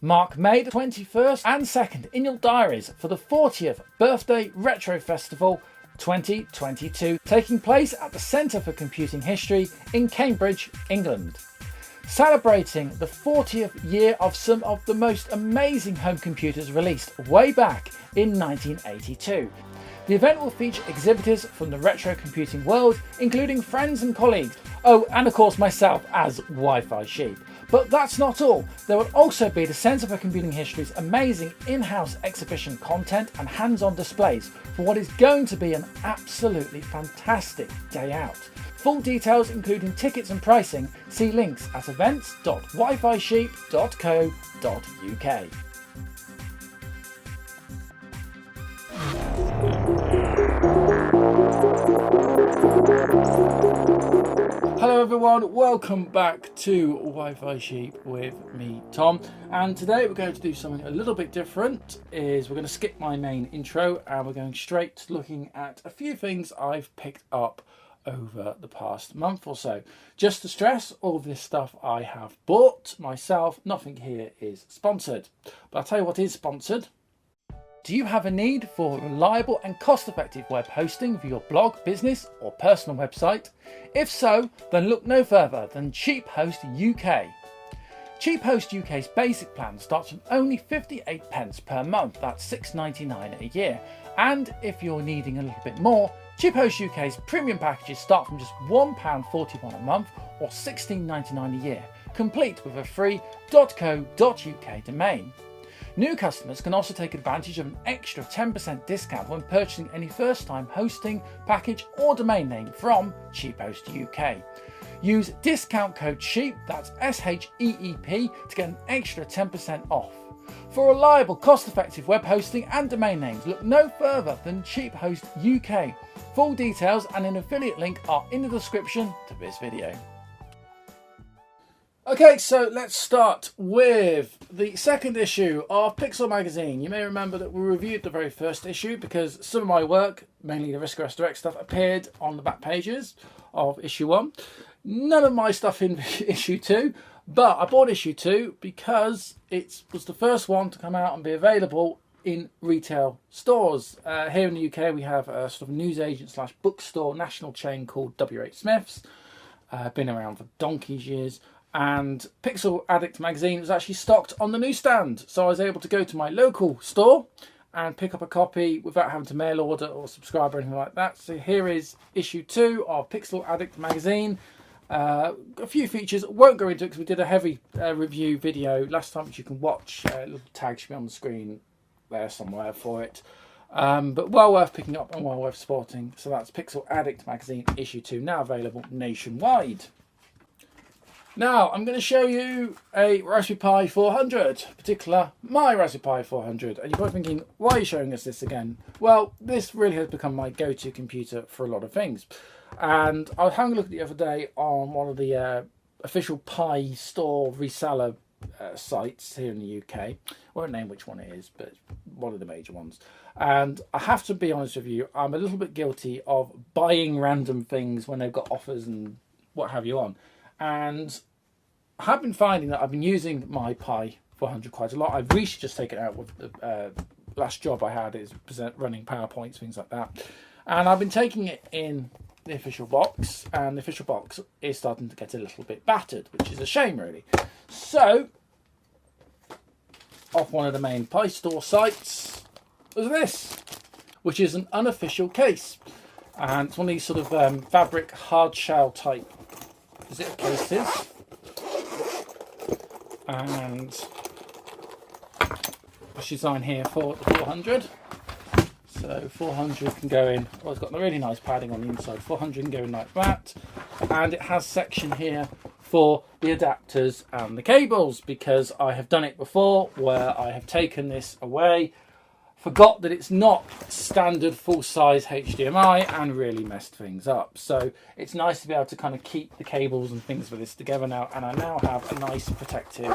Mark May the 21st and 2nd in your diaries for the 40th Birthday Retro Festival 2022, taking place at the Centre for Computing History in Cambridge, England. Celebrating the 40th year of some of the most amazing home computers released way back in 1982. The event will feature exhibitors from the retro computing world, including friends and colleagues. Oh, and of course myself as Wi-Fi Sheep. But that's not all. There will also be the Centre for Computing History's amazing in-house exhibition content and hands-on displays for what is going to be an absolutely fantastic day out. Full details, including tickets and pricing, see links at events.wifisheep.co.uk. Hello everyone, welcome back to Wi-Fi Sheep with me, Tom, and today we're going to do something a little bit different. We're going to skip my main intro and we're going straight to looking at a few things I've picked up over the past month or so. Just to stress, all of this stuff I have bought myself, nothing here is sponsored, but I'll tell you what is sponsored. Do you have a need for reliable and cost-effective web hosting for your blog, business or personal website? If so, then look no further than Cheap Host UK. Cheap Host UK's basic plan starts from only 58 pence per month, that's £6.99 a year. And if you're needing a little bit more, Cheap Host UK's premium packages start from just £1.41 a month or £16.99 a year, complete with a free .co.uk domain. New customers can also take advantage of an extra 10% discount when purchasing any first-time hosting, package or domain name from Cheap Host UK. Use discount code SHEEP, that's SHEEP, to get an extra 10% off. For reliable, cost-effective web hosting and domain names, look no further than Cheap Host UK. Full details and an affiliate link are in the description to this video. Okay, so let's start with the second issue of Pixel magazine. You may remember that we reviewed the very first issue because some of my work, mainly the Risk Arrest Direct stuff, appeared on the back pages of issue 1. None of my stuff in issue 2, but I bought issue 2 because it was the first one to come out and be available in retail stores. Here in the UK we have a sort of newsagent slash bookstore national chain called W.H. Smith's. Been around for donkey's years. And Pixel Addict magazine was actually stocked on the newsstand, so I was able to go to my local store and pick up a copy without having to mail order or subscribe or anything like that. So here is issue 2 of Pixel Addict magazine. A few features, won't go into it because we did a heavy review video last time, which you can watch. A little tag should be on the screen there somewhere for it. But well worth picking up and well worth supporting. So that's Pixel Addict magazine issue 2, now available nationwide. Now, I'm going to show you a Raspberry Pi 400, in particular my Raspberry Pi 400. And you're probably thinking, why are you showing us this again? Well, this really has become my go-to computer for a lot of things. And I was having a look at it the other day on one of the official Pi store reseller sites here in the UK. I won't name which one it is, but it's one of the major ones. And I have to be honest with you, I'm a little bit guilty of buying random things when they've got offers and what have you on. And I have been finding that I've been using my Pi 400 quite a lot. I've recently just taken it out with the last job I had is running PowerPoints, things like that. And I've been taking it in the official box, and the official box is starting to get a little bit battered, which is a shame really. So, off one of the main Pi store sites was this, which is an unofficial case. And it's one of these sort of fabric hard shell type zip cases, and it's designed here for the 400. So 400 can go in, well, it's got a really nice padding on the inside. 400 can go in like that, and it has section here for the adapters and the cables, because I have done it before where I have taken this away, forgot that it's not standard full-size HDMI, and really messed things up. So it's nice to be able to kind of keep the cables and things for this together now, and I now have a nice protective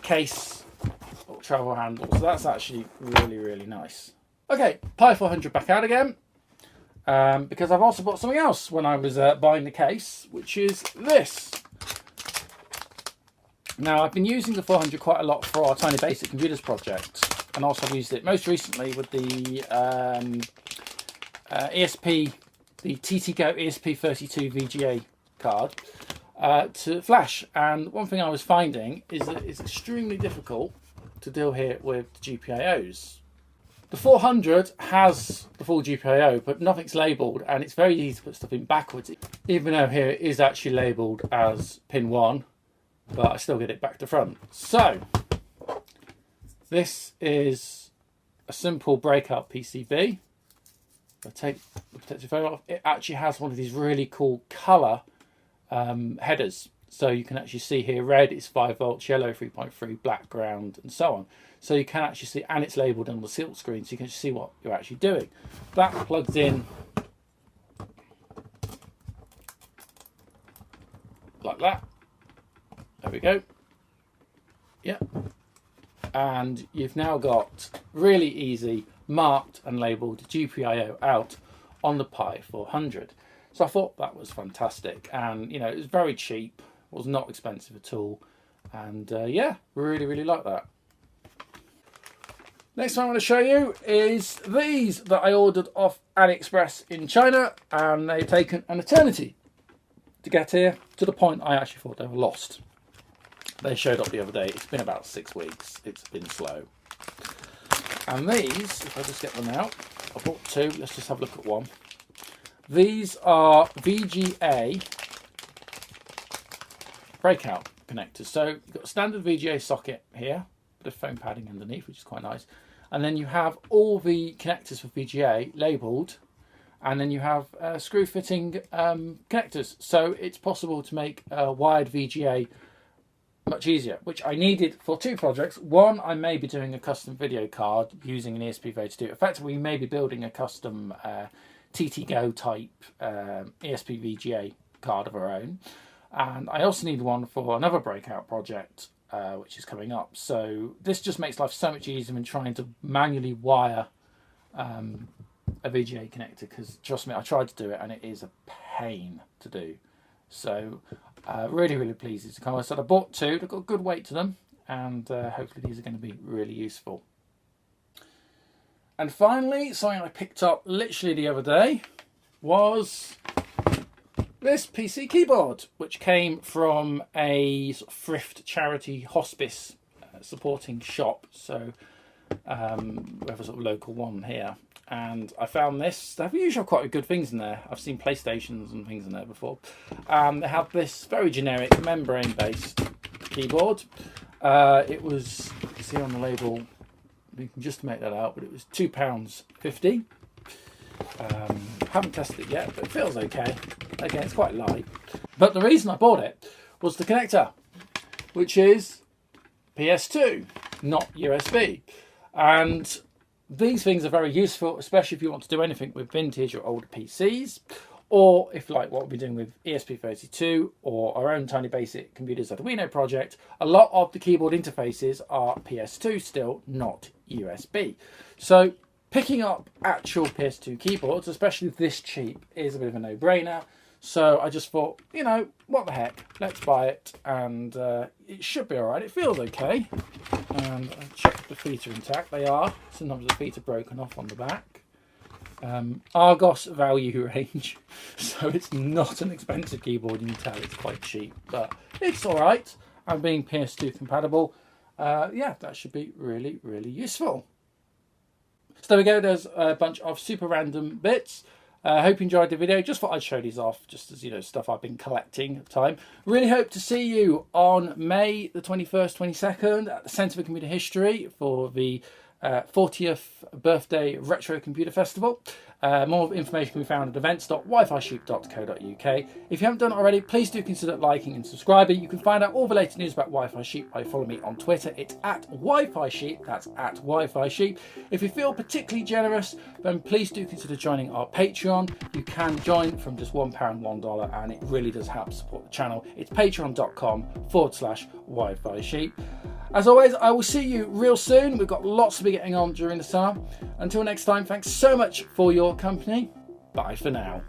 case or travel handle. So that's actually really, really nice. Okay, Pi 400 back out again, because I've also bought something else when I was buying the case, which is this. Now, I've been using the 400 quite a lot for our Tiny Basic Computers project, and also I've used it most recently with the ESP, the TTGO ESP32 VGA card to flash. And one thing I was finding is that it's extremely difficult to deal here with the GPIOs. The 400 has the full GPIO, but nothing's labelled, and it's very easy to put stuff in backwards, even though here it is actually labelled as pin 1, but I still get it back to front. So, this is a simple breakout PCB. I take the protective foam off. It actually has one of these really cool colour headers. So you can actually see here red is 5 volts, yellow 3.3, black ground, and so on. So you can actually see, and it's labelled on the silk screen, so you can see what you're actually doing. That plugs in like that. There we go. Yeah. And you've now got really easy marked and labelled GPIO out on the Pi 400. So I thought that was fantastic, and you know, it was very cheap, was not expensive at all, and yeah, really like that. Next one I want to show you is these that I ordered off AliExpress in China, and they've taken an eternity to get here, to the point I actually thought they were lost. They showed up the other day. It's been about 6 weeks. It's been slow. And these, if I just get them out, I bought 2. Let's just have a look at one. These are VGA breakout connectors. So you've got a standard VGA socket here, bit of foam padding underneath, which is quite nice. And then you have all the connectors for VGA labelled, and then you have screw fitting connectors. So it's possible to make a wired VGA much easier, which I needed for 2 projects. One, I may be doing a custom video card using an ESP32. Effectively, we may be building a custom TTGO type ESP VGA card of our own. And I also need one for another breakout project, which is coming up. So this just makes life so much easier than trying to manually wire a VGA connector, because trust me, I tried to do it and it is a pain to do. So really pleased it's come. So I bought 2, they've got a good weight to them, and hopefully these are going to be really useful. And finally, something I picked up literally the other day was this PC keyboard, which came from a sort of thrift charity hospice supporting shop. So we have a sort of local one here. And I found this. They have usually quite good things in there. I've seen PlayStations and things in there before. They have this very generic membrane-based keyboard. It was, you can see on the label, you can just make that out, but it was £2.50. Haven't tested it yet, but it feels okay. Again, it's quite light. But the reason I bought it was the connector, which is PS2, not USB. And these things are very useful, especially if you want to do anything with vintage or older PCs, or if, like what we're doing with ESP32 or our own Tiny Basic Computers Arduino project, a lot of the keyboard interfaces are PS2 still, not USB. So picking up actual PS2 keyboards, especially this cheap, is a bit of a no-brainer. So I just thought, you know, what the heck, let's buy it, and it should be alright. It feels okay, and I checked the feet are intact. They are. Sometimes the feet are broken off on the back. Argos value range, so it's not an expensive keyboard. You can tell it's quite cheap, but it's alright. And being PS2 compatible, yeah, that should be really useful. So there we go, there's a bunch of super random bits. Hope you enjoyed the video. Just thought I'd show these off, just as, you know, stuff I've been collecting at the time. Really hope to see you on May the 21st, 22nd at the Centre for Computer History for the 40th birthday Retro Computer Festival. More information can be found at events.wifisheep.co.uk. If you haven't done it already, please do consider liking and subscribing. You can find out all the latest news about Wi-Fi Sheep by following me on Twitter. It's at Wi-Fi Sheep. That's at Wi-Fi Sheep. If you feel particularly generous, then please do consider joining our Patreon. You can join from just £1, $1, and it really does help support the channel. It's patreon.com/Wi-Fi Sheep. As always, I will see you real soon. We've got lots to be getting on during the summer. Until next time, thanks so much for your company. Bye for now.